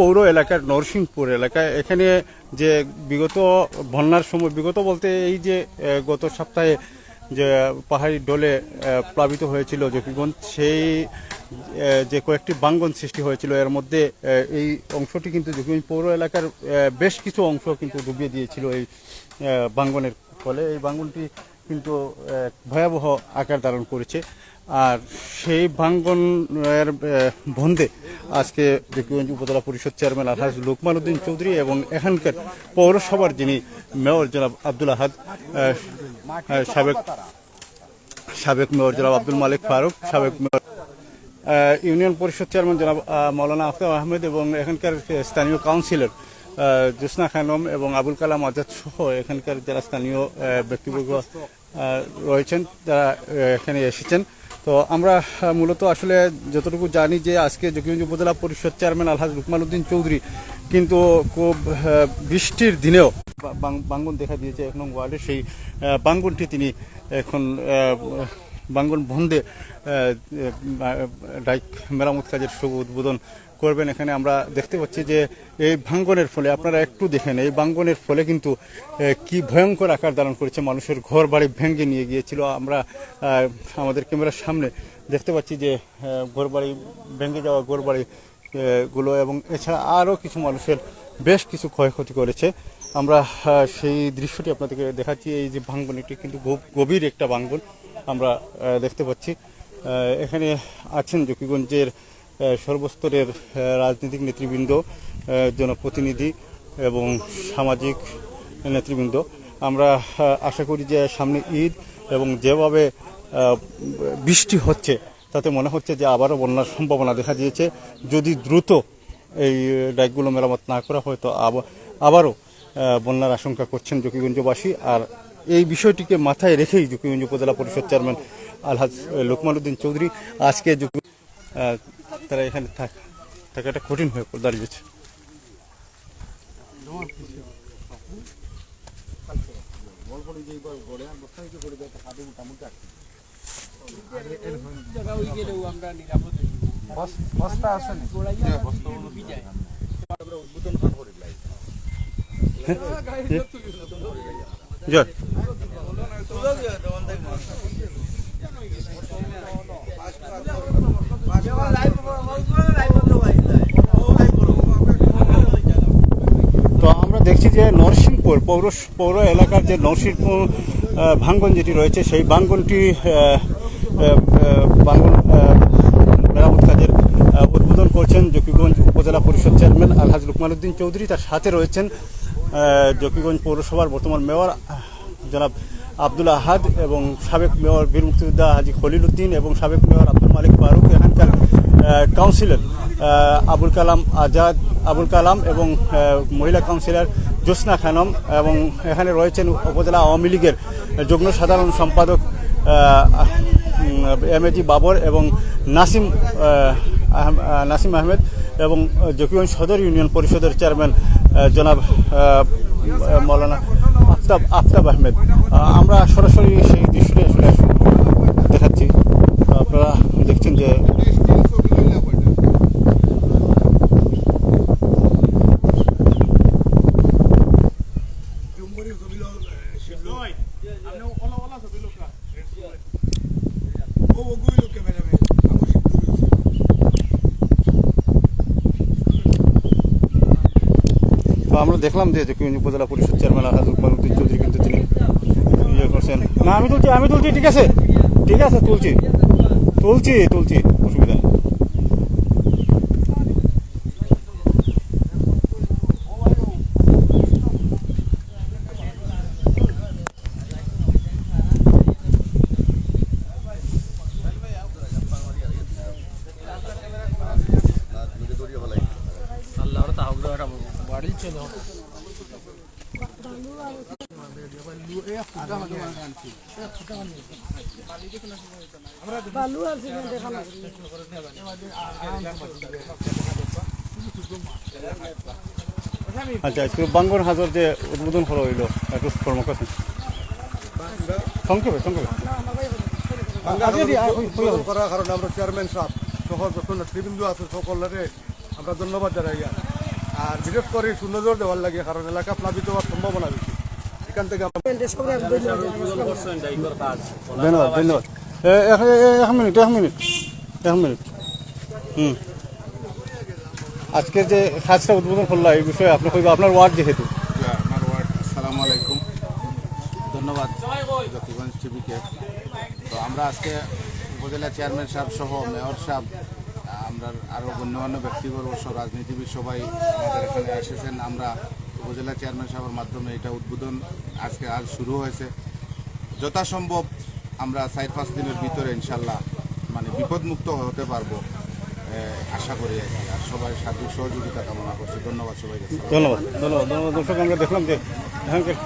পৌর এলাকার নরসিংপুর এলাকায় এখানে যে বিগত বন্যার সময়, বিগত বলতে এই যে গত সপ্তাহে যে পাহাড়ি ডলে প্লাবিত হয়েছিল জকিগঞ্জ, সেই যে কয়েকটি বাঙ্গন সৃষ্টি হয়েছিল, এর মধ্যে এই অংশটি কিন্তু জকিগঞ্জ পৌর এলাকার বেশ কিছু অংশ কিন্তু ডুবিয়ে দিয়েছিল এই বাঙ্গনের ফলে। এই বাঙ্গনটি কিন্তু ভয়াবহ আকার ধারণ করেছে। আর সেই ভাঙ্গনের বন্ধে আজকে জকিগঞ্জ উপজেলা পরিষদ চেয়ারম্যান আলহাজ লোকমান উদ্দিন চৌধুরী এবং এখানকার পৌরসভার যিনি মেয়র জনাব আব্দুল আহাদ, সাবেক মেয়র জনাব আব্দুল মালিক ফারুক, সাবেক মেয়র ইউনিয়ন পরিষদ চেয়ারম্যান জনাব মৌলানা আফতাব আহমেদ এবং এখানকার স্থানীয় কাউন্সিলর জোসনা খানম এবং আবুল কালাম আজাদ সহ এখানকার যারা স্থানীয় ব্যক্তিবর্গ রয়েছেন তারা এখানে এসেছেন। তো আমরা মূলত আসলে যতটুকু জানি যে আজকে জকিগঞ্জ উপজেলা পরিষদ চেয়ারম্যান আলহাজ লোকমান উদ্দিন চৌধুরী কিন্তু খুব বৃষ্টির দিনেও বাঙ্গন দেখা দিয়েছে 1 নং ওয়ার্ডের, সেই বাঙ্গনটি তিনি এখন বাঙ্গন বন্ধে ডাইক মেরামত কাজের শুভ উদ্বোধন করবেন। এখানে আমরা দেখতে পাচ্ছি যে এই ভাঙ্গনের ফলে, আপনারা একটু দেখেন, এই ভাঙ্গনের ফলে কিন্তু কি ভয়ঙ্কর আকার ধারণ করেছে, মানুষের ঘর বাড়ি ভেঙে নিয়ে গিয়েছিল। আমরা আমাদের ক্যামেরার সামনে দেখতে পাচ্ছি যে ঘর বাড়ি ভেঙে যাওয়া ঘর বাড়ি গুলো, এবং এছাড়া আরও কিছু মানুষের বেশ কিছু ক্ষয়ক্ষতি করেছে। আমরা সেই দৃশ্যটি আপনাদেরকে দেখাচ্ছি। এই যে ভাঙ্গন, এটি কিন্তু গভীর একটা ভাঙ্গন আমরা দেখতে পাচ্ছি। এখানে আছেন জকিগঞ্জের সর্বস্তরের রাজনৈতিক নেতৃবৃন্দ, জনপ্রতিনিধি এবং সামাজিক নেতৃবৃন্দ। আমরা আশা করি যে সামনে ঈদ এবং যেভাবে বৃষ্টি হচ্ছে তাতে মনে হচ্ছে যে আবারও বন্যার সম্ভাবনা দেখা দিয়েছে। যদি দ্রুত এই ডাইকগুলো মেরামত না করা হয় তো আবারও বন্যার আশঙ্কা করছেন জকিগঞ্জবাসী। আর এই বিষয়টিকে মাথায় রেখেই জকিগঞ্জ উপজেলা পরিষদ চেয়ারম্যান আলহাজ লোকমান উদ্দিন চৌধুরী আজকে তারা এখানে থাকাটা কঠিন হয়ে দাঁড়িয়েছে। তো আমরা দেখছি যে নরসিংপুর পৌর এলাকার যে নরসিংপুর ভাঙ্গন যেটি রয়েছে, সেই ভাঙ্গনটি ভাঙ্গন মেরামত কাজের উদ্বোধন করছেন জকিগঞ্জ উপজেলা পরিষদ চেয়ারম্যান আলহাজ লোকমান উদ্দিন চৌধুরী। তার সাথে রয়েছেন জকিগঞ্জ পৌরসভার বর্তমান মেয়র জনাব আব্দুল আহাদ এবং সাবেক মেয়র বীর মুক্তিযোদ্ধা হাজি খলিল উদ্দিন এবং সাবেক মেয়র আব্দুল মালিক ফারুক, এখানকার কাউন্সিলর আবুল কালাম এবং মহিলা কাউন্সিলর জোসনা খানম, এবং এখানে রয়েছেন উপজেলা আওয়ামী লীগের যুগ্ম সাধারণ সম্পাদক এমএজি বাবর এবং নাসিম আহমেদ এবং জকিগঞ্জ সদর ইউনিয়ন পরিষদের চেয়ারম্যান জনাব মৌলানা আফতাব আহমেদ। আমরা সরাসরি সেই দৃশ্যটি আসলে দেখাচ্ছি। আপনারা দেখছেন যে আমরা দেখলাম যে জকিগঞ্জ উপজেলা পরিষদ চেয়ারম্যান আলহাজ লোকমান উদ্দিন চৌধুরী কিন্তু তিনি ইয়ে করছেন। না আমি তুলছি, ঠিক আছে তুলছি, অসুবিধা নেই। আচ্ছা, বাঙ্গন হাজার যে উদ্বোধন করা হইল একটু কর্মকর্তা সংক্ষেপে করার কারণে আমরা চেয়ারম্যান সাহেব সহ যত নেতৃবৃন্দ আছে সকলের আমরা ধন্যবাদ জানাই। আর বিশেষ করে সুন্দর দেওয়ার লাগে, কারণ এলাকা প্লাবিত হওয়ার সম্ভাবনা বেশি। এখান থেকে আমরা ধন্যবাদ ধন্যবাদ। এক মিনিট আজকে যে কাজটা উদ্বোধন করলো এই বিষয়ে আপনি কইবা, আপনার ওয়ার্ড যেহেতু। আমার ওয়ার্ড, আসসালামু আলাইকুম, ধন্যবাদ জ্যোতিগঞ্জ টিভিকে। তো আমরা আজকে উপজেলা চেয়ারম্যান সাহেব সহ মেয়র সাহেব, আমরা আরও গণ্যমান্য ব্যক্তিবর্গ সব রাজনীতিবিদ সবাই আমাদের এখানে এসেছেন। আমরা উপজেলা চেয়ারম্যান সাহেবের মাধ্যমে এটা উদ্বোধন আজ শুরু হয়েছে। যথাসম্ভব আমরা 4-5 দিনের ভিতরে ইনশাল্লাহ মানে বিপদমুক্ত হতে পারবো আশা করি আর কি। আর সবাই সার্বিক সহযোগিতা কামনা করছি। ধন্যবাদ সবাইকে। ধন্যবাদ ধন্যবাদ ধন্যবাদ। দর্শক আমরা দেখলাম যে এখানকার